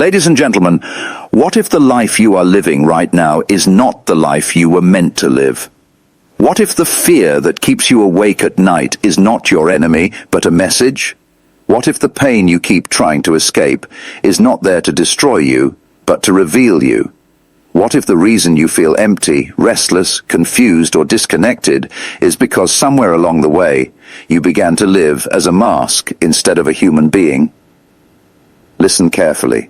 Ladies and gentlemen, what if the life you are living right now is not the life you were meant to live? What if the fear that keeps you awake at night is not your enemy, but a message? What if the pain you keep trying to escape is not there to destroy you, but to reveal you? What if the reason you feel empty, restless, confused, or disconnected is because somewhere along the way you began to live as a mask instead of a human being? Listen carefully,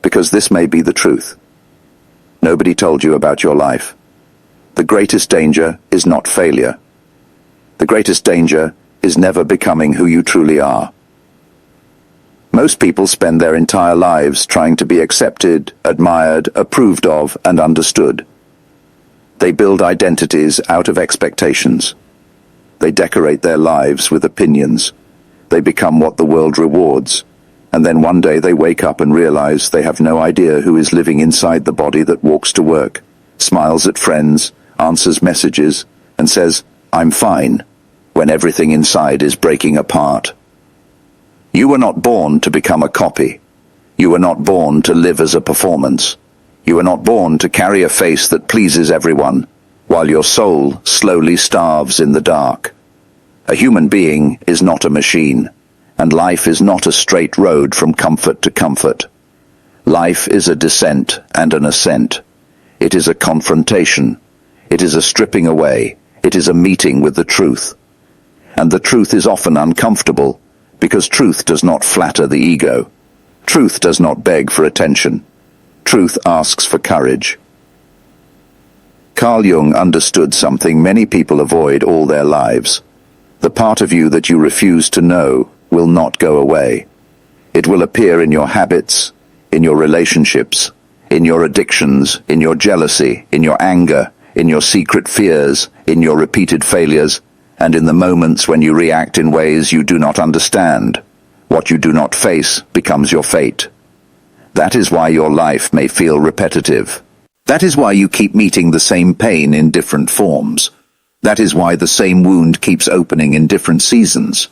because this may be the truth. Nobody told you about your life. The greatest danger is not failure. The greatest danger is never becoming who you truly are. Most people spend their entire lives trying to be accepted, admired, approved of, and understood. They build identities out of expectations. They decorate their lives with opinions. They become what the world rewards. And then one day they wake up and realize they have no idea who is living inside the body that walks to work, smiles at friends, answers messages, and says, "I'm fine," when everything inside is breaking apart. You were not born to become a copy. You were not born to live as a performance. You were not born to carry a face that pleases everyone, while your soul slowly starves in the dark. A human being is not a machine, and life is not a straight road from comfort to comfort. Life is a descent and an ascent. It is a confrontation. It is a stripping away. It is a meeting with the truth. And the truth is often uncomfortable, because truth does not flatter the ego. Truth does not beg for attention. Truth asks for courage. Carl Jung understood something many people avoid all their lives. The part of you that you refuse to know will not go away. It will appear in your habits, in your relationships, in your addictions, in your jealousy, in your anger, in your secret fears, in your repeated failures, and in the moments when you react in ways you do not understand. What you do not face becomes your fate. That is why your life may feel repetitive. That is why you keep meeting the same pain in different forms. That is why the same wound keeps opening in different seasons.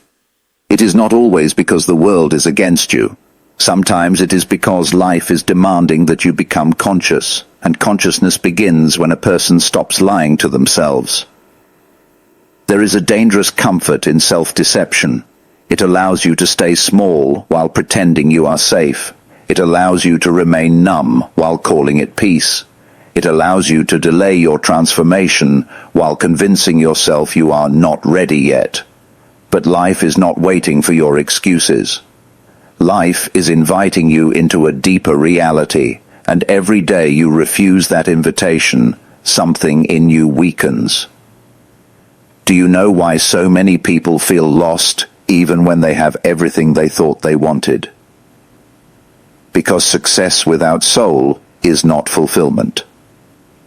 It is not always because the world is against you. Sometimes it is because life is demanding that you become conscious, and consciousness begins when a person stops lying to themselves. There is a dangerous comfort in self-deception. It allows you to stay small while pretending you are safe. It allows you to remain numb while calling it peace. It allows you to delay your transformation while convincing yourself you are not ready yet. But life is not waiting for your excuses. Life is inviting you into a deeper reality, and every day you refuse that invitation, something in you weakens. Do you know why so many people feel lost even when they have everything they thought they wanted? Because success without soul is not fulfillment.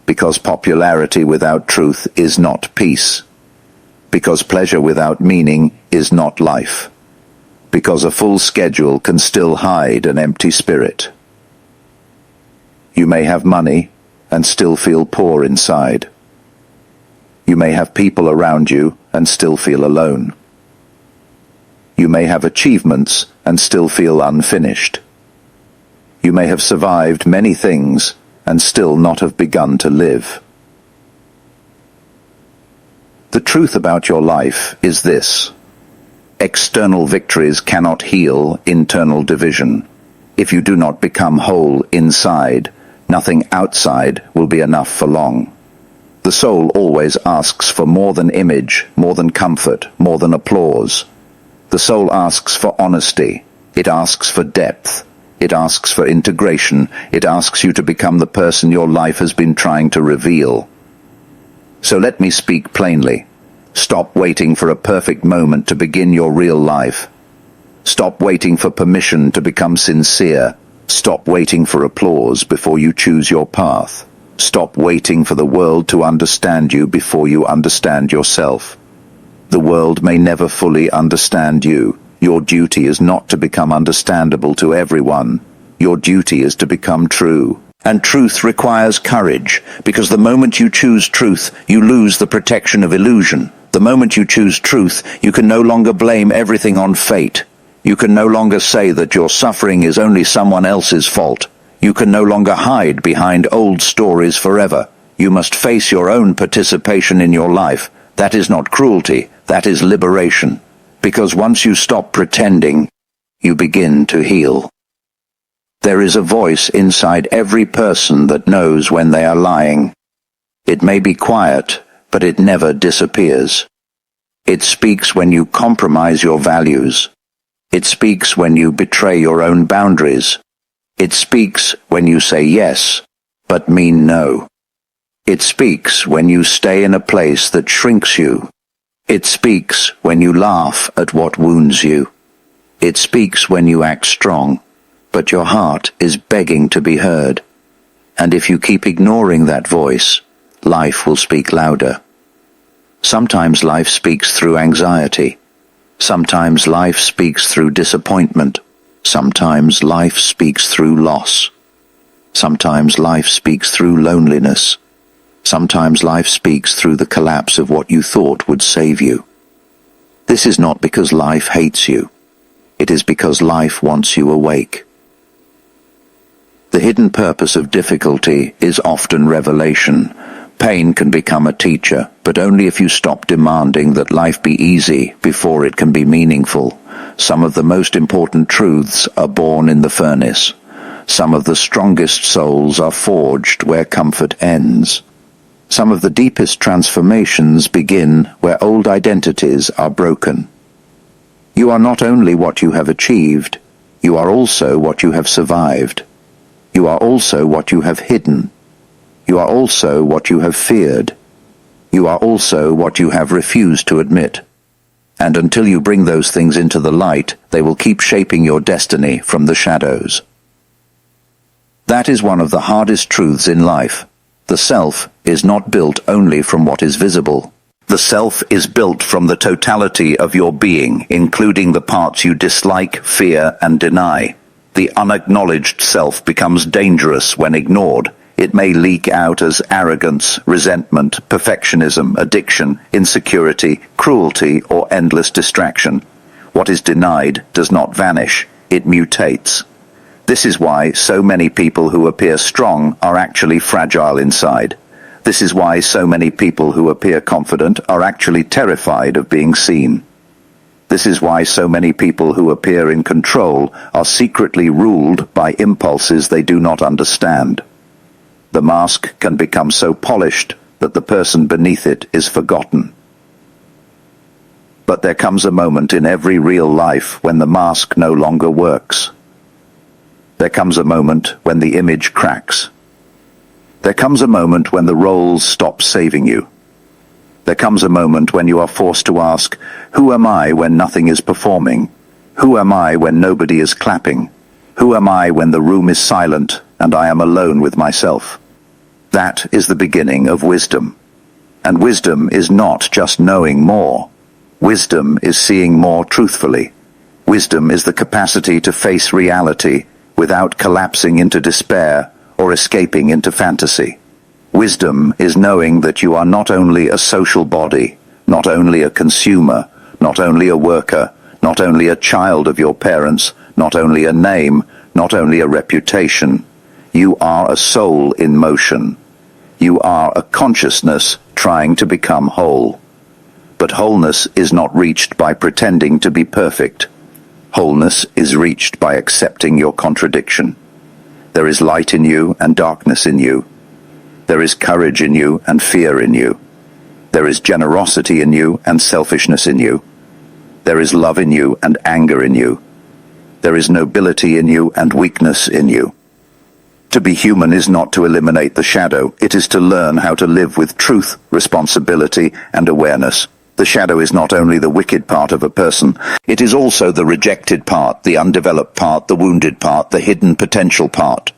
Because popularity without truth is not peace. Because pleasure without meaning is not life. Because a full schedule can still hide an empty spirit. You may have money and still feel poor inside. You may have people around you and still feel alone. You may have achievements and still feel unfinished. You may have survived many things and still not have begun to live. The truth about your life is this: external victories cannot heal internal division. If you do not become whole inside, nothing outside will be enough for long. The soul always asks for more than image, more than comfort, more than applause. The soul asks for honesty. It asks for depth. It asks for integration. It asks you to become the person your life has been trying to reveal. So let me speak plainly. Stop waiting for a perfect moment to begin your real life. Stop waiting for permission to become sincere. Stop waiting for applause before you choose your path. Stop waiting for the world to understand you before you understand yourself. The world may never fully understand you. Your duty is not to become understandable to everyone. Your duty is to become true. And truth requires courage, because the moment you choose truth, you lose the protection of illusion. The moment you choose truth, you can no longer blame everything on fate. You can no longer say that your suffering is only someone else's fault. You can no longer hide behind old stories forever. You must face your own participation in your life. That is not cruelty, that is liberation. Because once you stop pretending, you begin to heal. There is a voice inside every person that knows when they are lying. It may be quiet, but it never disappears. It speaks when you compromise your values. It speaks when you betray your own boundaries. It speaks when you say yes, but mean no. It speaks when you stay in a place that shrinks you. It speaks when you laugh at what wounds you. It speaks when you act strong, but your heart is begging to be heard. And if you keep ignoring that voice, life will speak louder. Sometimes life speaks through anxiety. Sometimes life speaks through disappointment. Sometimes life speaks through loss. Sometimes life speaks through loneliness. Sometimes life speaks through the collapse of what you thought would save you. This is not because life hates you. It is because life wants you awake. The hidden purpose of difficulty is often revelation. Pain can become a teacher, but only if you stop demanding that life be easy before it can be meaningful. Some of the most important truths are born in the furnace. Some of the strongest souls are forged where comfort ends. Some of the deepest transformations begin where old identities are broken. You are not only what you have achieved, you are also what you have survived. You are also what you have hidden. You are also what you have feared. You are also what you have refused to admit. And until you bring those things into the light, they will keep shaping your destiny from the shadows. That is one of the hardest truths in life. The self is not built only from what is visible. The self is built from the totality of your being, including the parts you dislike, fear, and deny. The unacknowledged self becomes dangerous when ignored. It may leak out as arrogance, resentment, perfectionism, addiction, insecurity, cruelty, or endless distraction. What is denied does not vanish, it mutates. This is why so many people who appear strong are actually fragile inside. This is why so many people who appear confident are actually terrified of being seen. This is why so many people who appear in control are secretly ruled by impulses they do not understand. The mask can become so polished that the person beneath it is forgotten. But there comes a moment in every real life when the mask no longer works. There comes a moment when the image cracks. There comes a moment when the roles stop saving you. There comes a moment when you are forced to ask, who am I when nothing is performing? Who am I when nobody is clapping? Who am I when the room is silent and I am alone with myself? That is the beginning of wisdom. And wisdom is not just knowing more. Wisdom is seeing more truthfully. Wisdom is the capacity to face reality without collapsing into despair or escaping into fantasy. Wisdom is knowing that you are not only a social body, not only a consumer, not only a worker, not only a child of your parents, not only a name, not only a reputation. You are a soul in motion. You are a consciousness trying to become whole. But wholeness is not reached by pretending to be perfect. Wholeness is reached by accepting your contradiction. There is light in you and darkness in you. There is courage in you and fear in you. There is generosity in you and selfishness in you. There is love in you and anger in you. There is nobility in you and weakness in you. To be human is not to eliminate the shadow. It is to learn how to live with truth, responsibility, and awareness. The shadow is not only the wicked part of a person, it is also the rejected part, the undeveloped part, the wounded part, the hidden potential part.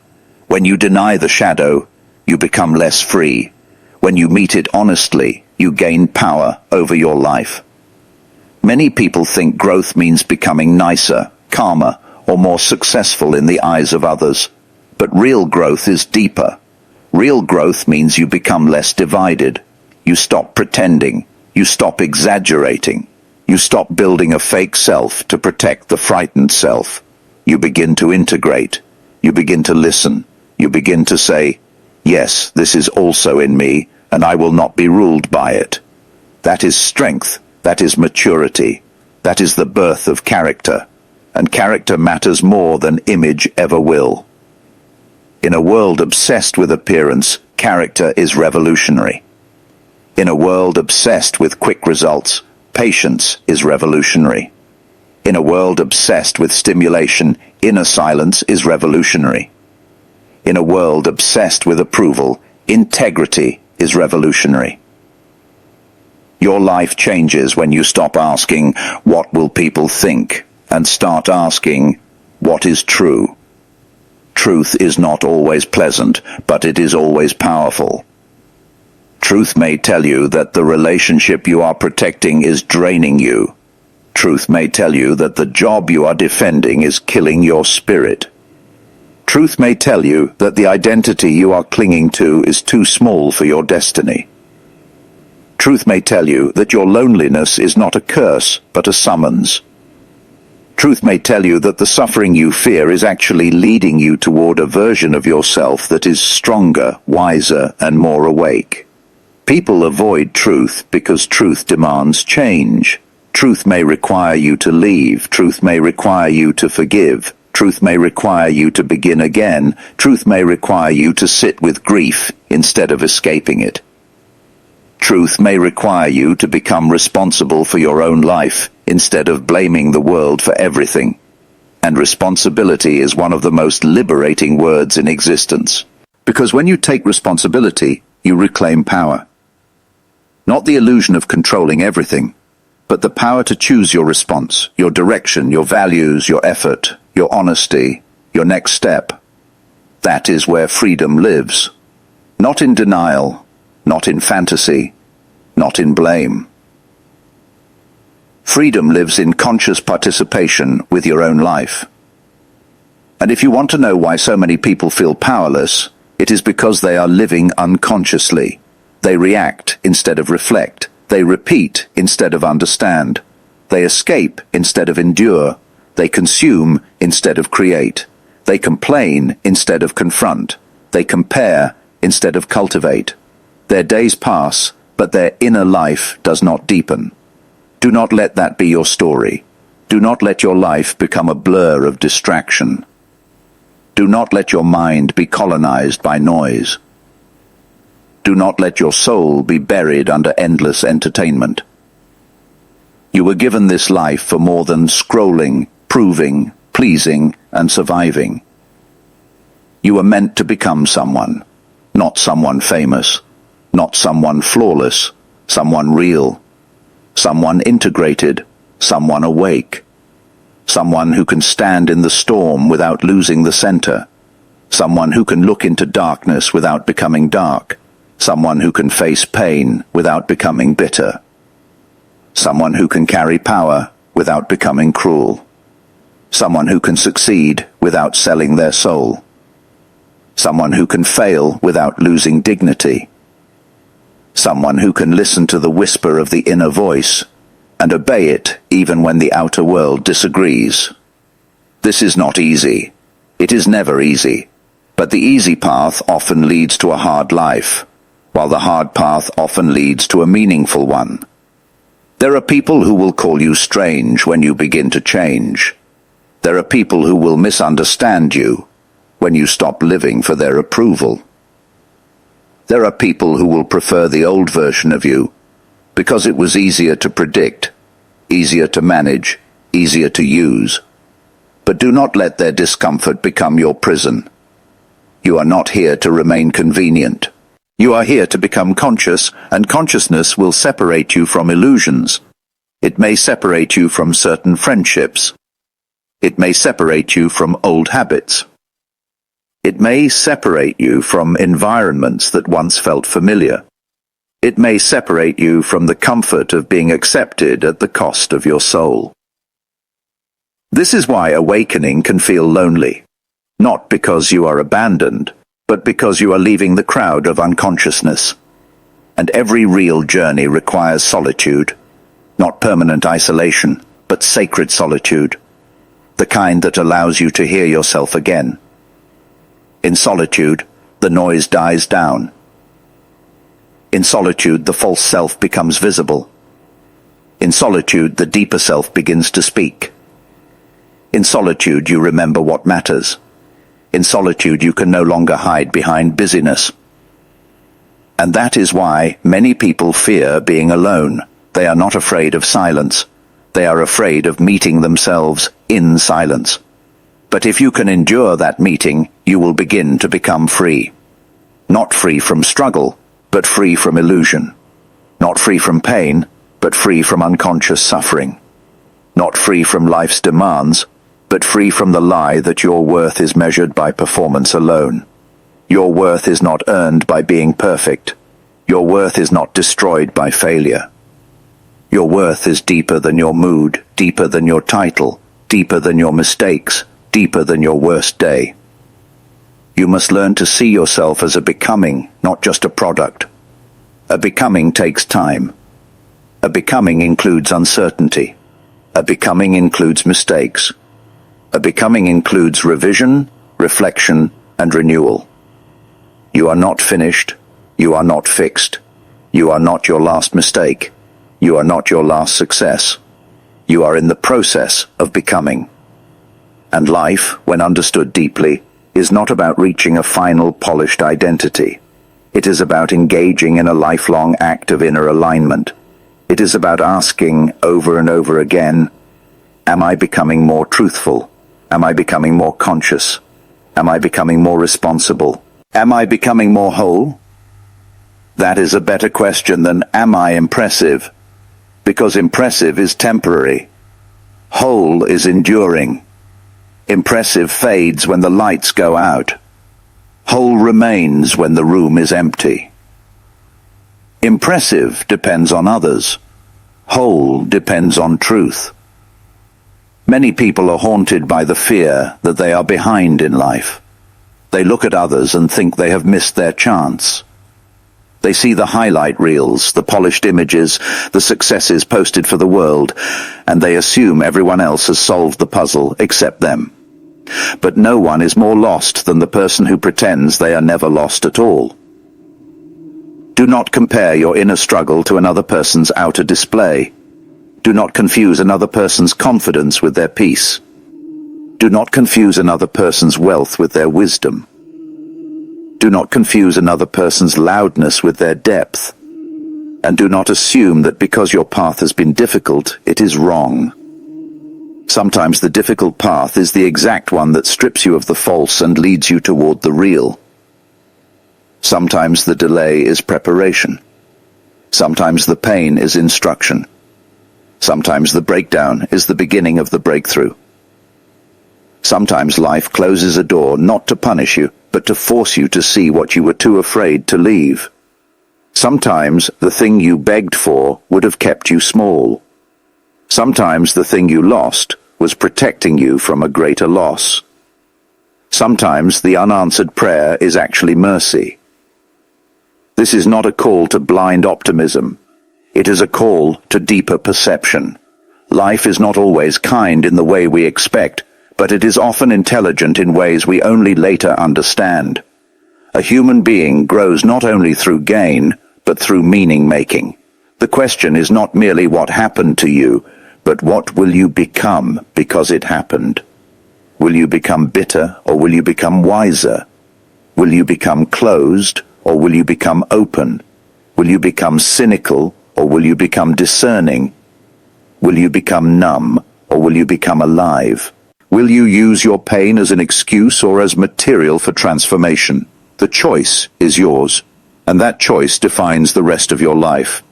When you deny the shadow, you become less free. When you meet it honestly, you gain power over your life. Many people think growth means becoming nicer, calmer, or more successful in the eyes of others. But real growth is deeper. Real growth means you become less divided. You stop pretending. You stop exaggerating. You stop building a fake self to protect the frightened self. You begin to integrate. You begin to listen. You begin to say, yes, this is also in me, and I will not be ruled by it. That is strength. That is maturity. That is the birth of character. And character matters more than image ever will. In a world obsessed with appearance, character is revolutionary. In a world obsessed with quick results, patience is revolutionary. In a world obsessed with stimulation, inner silence is revolutionary. In a world obsessed with approval, integrity is revolutionary. Your life changes when you stop asking, what will people think, and start asking, what is true? Truth is not always pleasant, but it is always powerful. Truth may tell you that the relationship you are protecting is draining you. Truth may tell you that the job you are defending is killing your spirit. Truth may tell you that the identity you are clinging to is too small for your destiny. Truth may tell you that your loneliness is not a curse, but a summons. Truth may tell you that the suffering you fear is actually leading you toward a version of yourself that is stronger, wiser, and more awake. People avoid truth because truth demands change. Truth may require you to leave. Truth may require you to forgive. Truth may require you to begin again. Truth may require you to sit with grief instead of escaping it. Truth may require you to become responsible for your own life instead of blaming the world for everything. And responsibility is one of the most liberating words in existence. Because when you take responsibility, you reclaim power. Not the illusion of controlling everything, but the power to choose your response, your direction, your values, your effort, your honesty, your next step. That is where freedom lives. Not in denial, not in fantasy, not in blame. Freedom lives in conscious participation with your own life. And if you want to know why so many people feel powerless, it is because they are living unconsciously. They react instead of reflect. They repeat instead of understand. They escape instead of endure. They consume instead of create. They complain instead of confront. They compare instead of cultivate. Their days pass, but their inner life does not deepen. Do not let that be your story. Do not let your life become a blur of distraction. Do not let your mind be colonized by noise. Do not let your soul be buried under endless entertainment. You were given this life for more than scrolling, proving, pleasing, and surviving. You were meant to become someone, not someone famous, not someone flawless, someone real, someone integrated, someone awake, someone who can stand in the storm without losing the center, someone who can look into darkness without becoming dark, someone who can face pain without becoming bitter, someone who can carry power without becoming cruel, someone who can succeed without selling their soul, someone who can fail without losing dignity, someone who can listen to the whisper of the inner voice and obey it even when the outer world disagrees. This is not easy. It is never easy. But the easy path often leads to a hard life, while the hard path often leads to a meaningful one. There are people who will call you strange when you begin to change. There are people who will misunderstand you when you stop living for their approval. There are people who will prefer the old version of you because it was easier to predict, easier to manage, easier to use. But do not let their discomfort become your prison. You are not here to remain convenient. You are here to become conscious, and consciousness will separate you from illusions. It may separate you from certain friendships. It may separate you from old habits. It may separate you from environments that once felt familiar. It may separate you from the comfort of being accepted at the cost of your soul. This is why awakening can feel lonely. Not because you are abandoned, but because you are leaving the crowd of unconsciousness. And every real journey requires solitude. Not permanent isolation, but sacred solitude. The kind that allows you to hear yourself again. In solitude, the noise dies down. In solitude, the false self becomes visible. In solitude, the deeper self begins to speak. In solitude, you remember what matters. In solitude, you can no longer hide behind busyness. And that is why many people fear being alone. They are not afraid of silence. They are afraid of meeting themselves in silence. But if you can endure that meeting, you will begin to become free. Not free from struggle, but free from illusion. Not free from pain, but free from unconscious suffering. Not free from life's demands, but free from the lie that your worth is measured by performance alone. Your worth is not earned by being perfect. Your worth is not destroyed by failure. Your worth is deeper than your mood, deeper than your title, deeper than your mistakes, deeper than your worst day. You must learn to see yourself as a becoming, not just a product. A becoming takes time. A becoming includes uncertainty. A becoming includes mistakes. A becoming includes revision, reflection, and renewal. You are not finished. You are not fixed. You are not your last mistake. You are not your last success. You are in the process of becoming. And life, when understood deeply, is not about reaching a final polished identity. It is about engaging in a lifelong act of inner alignment. It is about asking over and over again, am I becoming more truthful? Am I becoming more conscious? Am I becoming more responsible? Am I becoming more whole? That is a better question than am I impressive? Because impressive is temporary. Whole is enduring. Impressive fades when the lights go out. Whole remains when the room is empty. Impressive depends on others. Whole depends on truth. Many people are haunted by the fear that they are behind in life. They look at others and think they have missed their chance. They see the highlight reels, the polished images, the successes posted for the world, and they assume everyone else has solved the puzzle except them. But no one is more lost than the person who pretends they are never lost at all. Do not compare your inner struggle to another person's outer display. Do not confuse another person's confidence with their peace. Do not confuse another person's wealth with their wisdom. Do not confuse another person's loudness with their depth. And do not assume that because your path has been difficult, it is wrong. Sometimes the difficult path is the exact one that strips you of the false and leads you toward the real. Sometimes the delay is preparation. Sometimes the pain is instruction. Sometimes the breakdown is the beginning of the breakthrough. Sometimes life closes a door not to punish you, but to force you to see what you were too afraid to leave. Sometimes the thing you begged for would have kept you small. Sometimes the thing you lost was protecting you from a greater loss. Sometimes the unanswered prayer is actually mercy. This is not a call to blind optimism. It is a call to deeper perception. Life is not always kind in the way we expect, but it is often intelligent in ways we only later understand. A human being grows not only through gain, but through meaning-making. The question is not merely what happened to you, but what will you become because it happened? Will you become bitter, or will you become wiser? Will you become closed, or will you become open? Will you become cynical, or will you become discerning? Will you become numb, or will you become alive? Will you use your pain as an excuse or as material for transformation? The choice is yours, and that choice defines the rest of your life.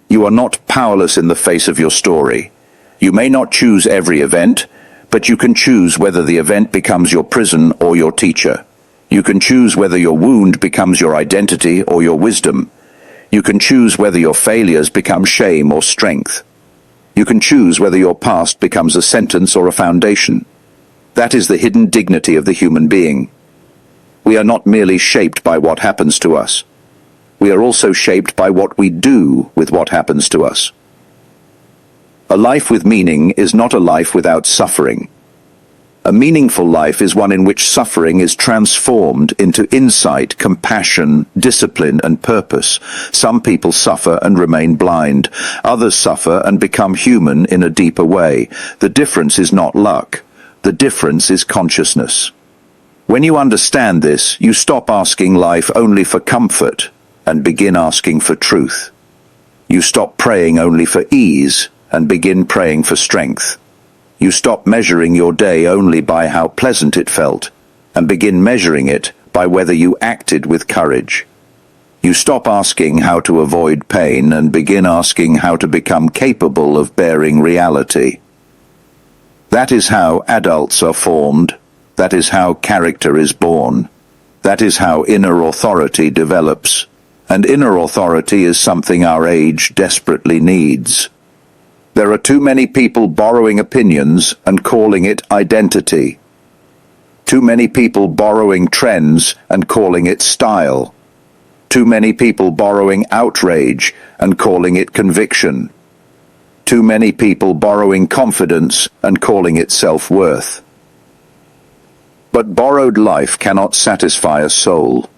You are not powerless in the face of your story. You may not choose every event, but you can choose whether the event becomes your prison or your teacher. You can choose whether your wound becomes your identity or your wisdom. You can choose whether your failures become shame or strength. You can choose whether your past becomes a sentence or a foundation. That is the hidden dignity of the human being. We are not merely shaped by what happens to us. We are also shaped by what we do with what happens to us. A life with meaning is not a life without suffering. A meaningful life is one in which suffering is transformed into insight, compassion, discipline, and purpose. Some people suffer and remain blind. Others suffer and become human in a deeper way. The difference is not luck. The difference is consciousness. When you understand this, you stop asking life only for comfort and begin asking for truth. You stop praying only for ease and begin praying for strength. You stop measuring your day only by how pleasant it felt, and begin measuring it by whether you acted with courage. You stop asking how to avoid pain and begin asking how to become capable of bearing reality. That is how adults are formed. That is how character is born. That is how inner authority develops. And inner authority is something our age desperately needs. There are too many people borrowing opinions and calling it identity. Too many people borrowing trends and calling it style. Too many people borrowing outrage and calling it conviction. Too many people borrowing confidence and calling it self-worth. But borrowed life cannot satisfy a soul.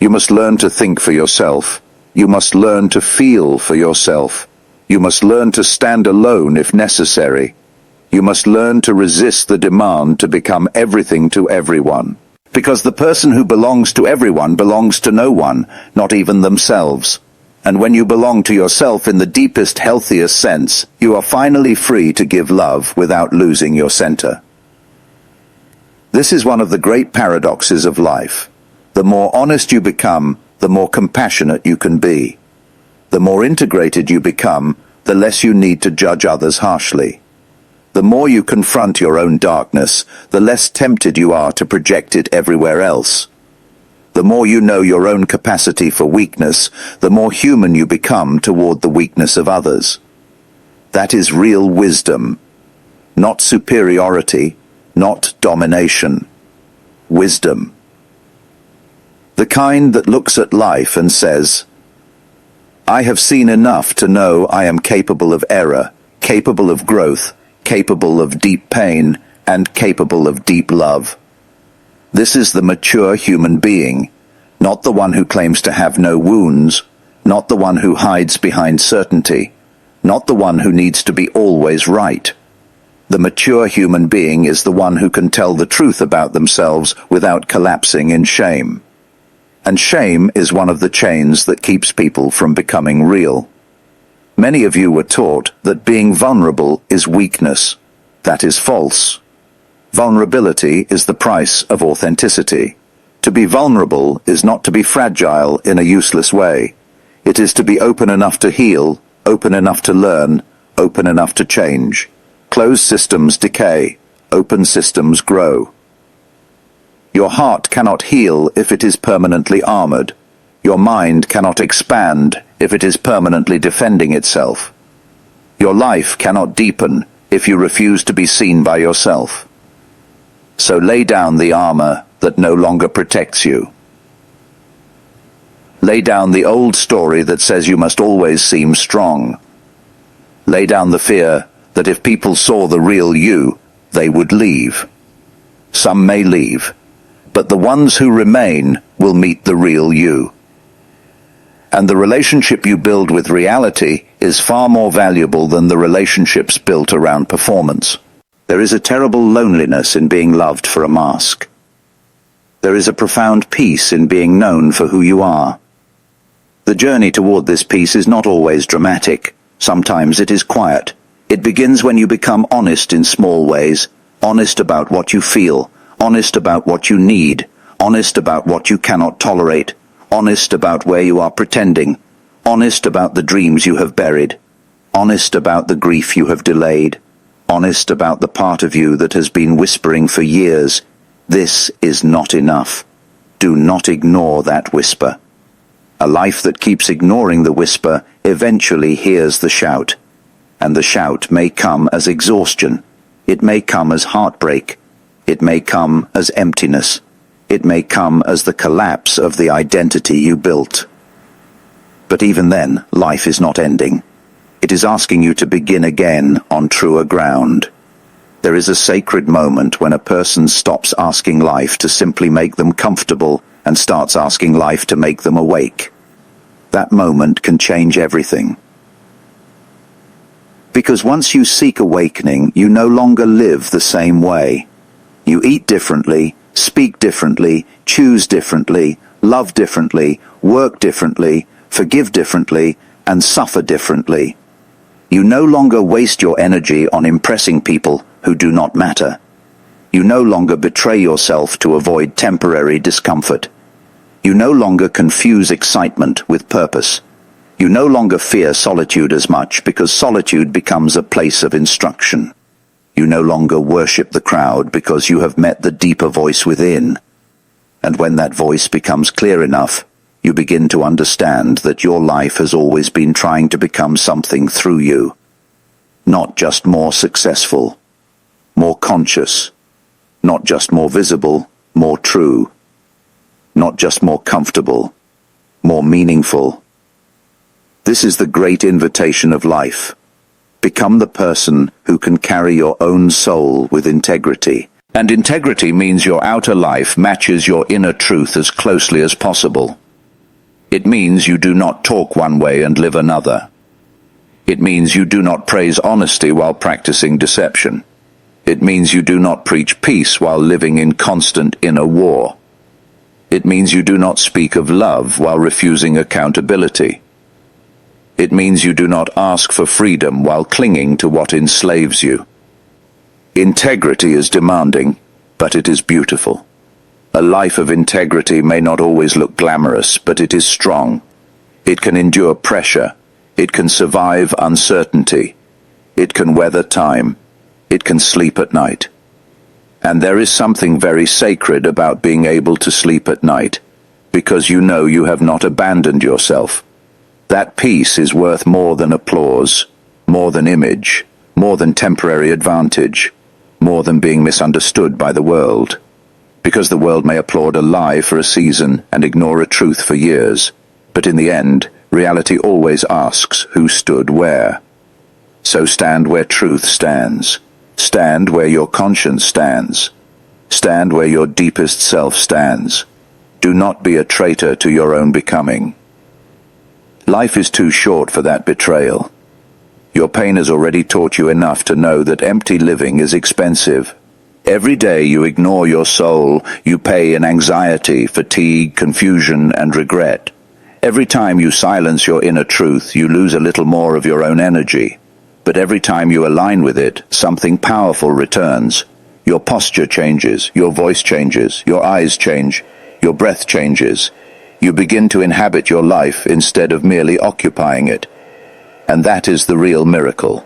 You must learn to think for yourself. You must learn to feel for yourself. You must learn to stand alone if necessary. You must learn to resist the demand to become everything to everyone. Because the person who belongs to everyone belongs to no one, not even themselves. And when you belong to yourself in the deepest, healthiest sense, you are finally free to give love without losing your center. This is one of the great paradoxes of life. The more honest you become, the more compassionate you can be. The more integrated you become, the less you need to judge others harshly. The more you confront your own darkness, the less tempted you are to project it everywhere else. The more you know your own capacity for weakness, the more human you become toward the weakness of others. That is real wisdom. Not superiority, not domination. Wisdom. The kind that looks at life and says, I have seen enough to know I am capable of error, capable of growth, capable of deep pain, and capable of deep love. This is the mature human being, not the one who claims to have no wounds, not the one who hides behind certainty, not the one who needs to be always right. The mature human being is the one who can tell the truth about themselves without collapsing in shame. And shame is one of the chains that keeps people from becoming real. Many of you were taught that being vulnerable is weakness. That is false. Vulnerability is the price of authenticity. To be vulnerable is not to be fragile in a useless way. It is to be open enough to heal, open enough to learn, open enough to change. Closed systems decay, open systems grow. Your heart cannot heal if it is permanently armored. Your mind cannot expand if it is permanently defending itself. Your life cannot deepen if you refuse to be seen by yourself. So lay down the armor that no longer protects you. Lay down the old story that says you must always seem strong. Lay down the fear that if people saw the real you, they would leave. Some may leave, but the ones who remain will meet the real you. And the relationship you build with reality is far more valuable than the relationships built around performance. There is a terrible loneliness in being loved for a mask. There is a profound peace in being known for who you are. The journey toward this peace is not always dramatic. Sometimes it is quiet. It begins when you become honest in small ways, honest about what you feel, honest about what you need, honest about what you cannot tolerate, honest about where you are pretending, honest about the dreams you have buried, honest about the grief you have delayed, honest about the part of you that has been whispering for years, "This is not enough." Do not ignore that whisper. A life that keeps ignoring the whisper eventually hears the shout. And the shout may come as exhaustion. It may come as heartbreak. It may come as emptiness. It may come as the collapse of the identity you built. But even then, life is not ending. It is asking you to begin again on truer ground. There is a sacred moment when a person stops asking life to simply make them comfortable and starts asking life to make them awake. That moment can change everything. Because once you seek awakening, you no longer live the same way. You eat differently, speak differently, choose differently, love differently, work differently, forgive differently, and suffer differently. You no longer waste your energy on impressing people who do not matter. You no longer betray yourself to avoid temporary discomfort. You no longer confuse excitement with purpose. You no longer fear solitude as much because solitude becomes a place of instruction. You no longer worship the crowd because you have met the deeper voice within. And when that voice becomes clear enough, you begin to understand that your life has always been trying to become something through you. Not just more successful, more conscious. Not just more visible, more true. Not just more comfortable, more meaningful. This is the great invitation of life. Become the person who can carry your own soul with integrity. And integrity means your outer life matches your inner truth as closely as possible. It means you do not talk one way and live another. It means you do not praise honesty while practicing deception. It means you do not preach peace while living in constant inner war. It means you do not speak of love while refusing accountability. It means you do not ask for freedom while clinging to what enslaves you. Integrity is demanding, but it is beautiful. A life of integrity may not always look glamorous, but it is strong. It can endure pressure. It can survive uncertainty. It can weather time. It can sleep at night. And there is something very sacred about being able to sleep at night, because you know you have not abandoned yourself. That peace is worth more than applause, more than image, more than temporary advantage, more than being misunderstood by the world. Because the world may applaud a lie for a season and ignore a truth for years, but in the end, reality always asks who stood where. So stand where truth stands. Stand where your conscience stands. Stand where your deepest self stands. Do not be a traitor to your own becoming. Life is too short for that betrayal. Your pain has already taught you enough to know that empty living is expensive. Every day you ignore your soul, you pay in anxiety, fatigue, confusion, and regret. Every time you silence your inner truth, you lose a little more of your own energy. But every time you align with it, something powerful returns. Your posture changes, your voice changes, your eyes change, your breath changes. You begin to inhabit your life instead of merely occupying it. And that is the real miracle.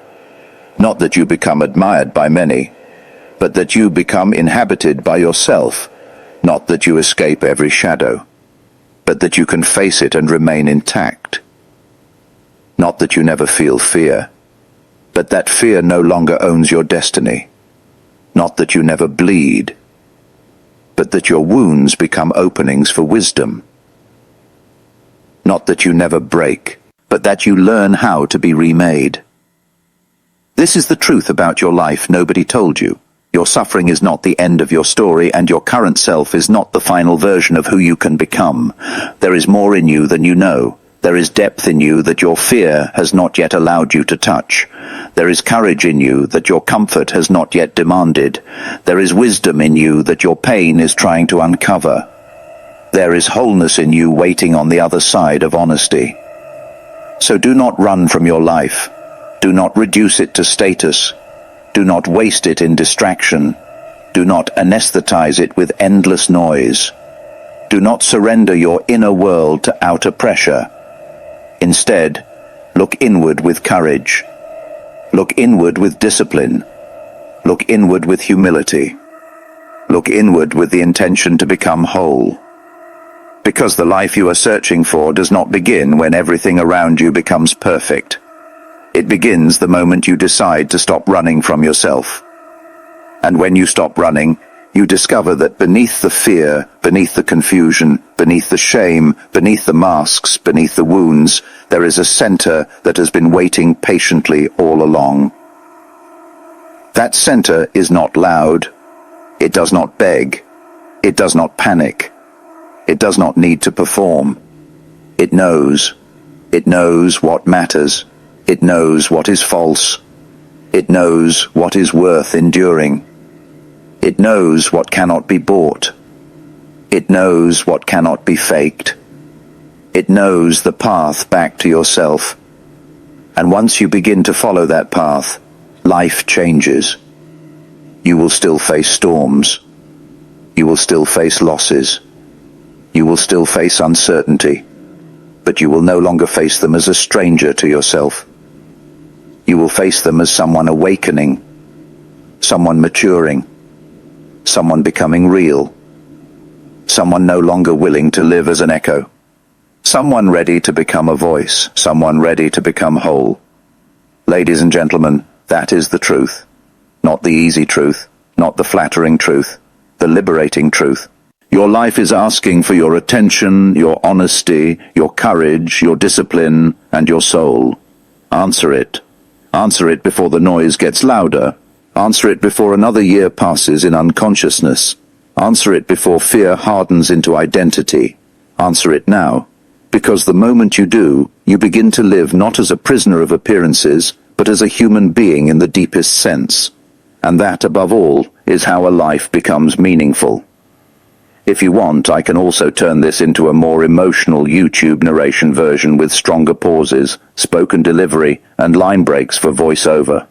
Not that you become admired by many, but that you become inhabited by yourself. Not that you escape every shadow, but that you can face it and remain intact. Not that you never feel fear, but that fear no longer owns your destiny. Not that you never bleed, but that your wounds become openings for wisdom. Not that you never break, but that you learn how to be remade. This is the truth about your life nobody told you. Your suffering is not the end of your story, and your current self is not the final version of who you can become. There is more in you than you know. There is depth in you that your fear has not yet allowed you to touch. There is courage in you that your comfort has not yet demanded. There is wisdom in you that your pain is trying to uncover. There is wholeness in you waiting on the other side of honesty. So do not run from your life. Do not reduce it to status. Do not waste it in distraction. Do not anesthetize it with endless noise. Do not surrender your inner world to outer pressure. Instead, look inward with courage. Look inward with discipline. Look inward with humility. Look inward with the intention to become whole. Because the life you are searching for does not begin when everything around you becomes perfect. It begins the moment you decide to stop running from yourself. And when you stop running, you discover that beneath the fear, beneath the confusion, beneath the shame, beneath the masks, beneath the wounds, there is a center that has been waiting patiently all along. That center is not loud. It does not beg. It does not panic. It does not need to perform. It knows. It knows what matters. It knows what is false. It knows what is worth enduring. It knows what cannot be bought. It knows what cannot be faked. It knows the path back to yourself. And once you begin to follow that path, life changes. You will still face storms. You will still face losses. You will still face uncertainty. But you will no longer face them as a stranger to yourself. You will face them as someone awakening, someone maturing, someone becoming real, someone no longer willing to live as an echo, someone ready to become a voice, someone ready to become whole. Ladies and gentlemen, that is the truth. Not the easy truth, not the flattering truth, the liberating truth. Your life is asking for your attention, your honesty, your courage, your discipline, and your soul. Answer it. Answer it before the noise gets louder. Answer it before another year passes in unconsciousness. Answer it before fear hardens into identity. Answer it now. Because the moment you do, you begin to live not as a prisoner of appearances, but as a human being in the deepest sense. And that, above all, is how a life becomes meaningful. If you want, I can also turn this into a more emotional YouTube narration version with stronger pauses, spoken delivery, and line breaks for voiceover.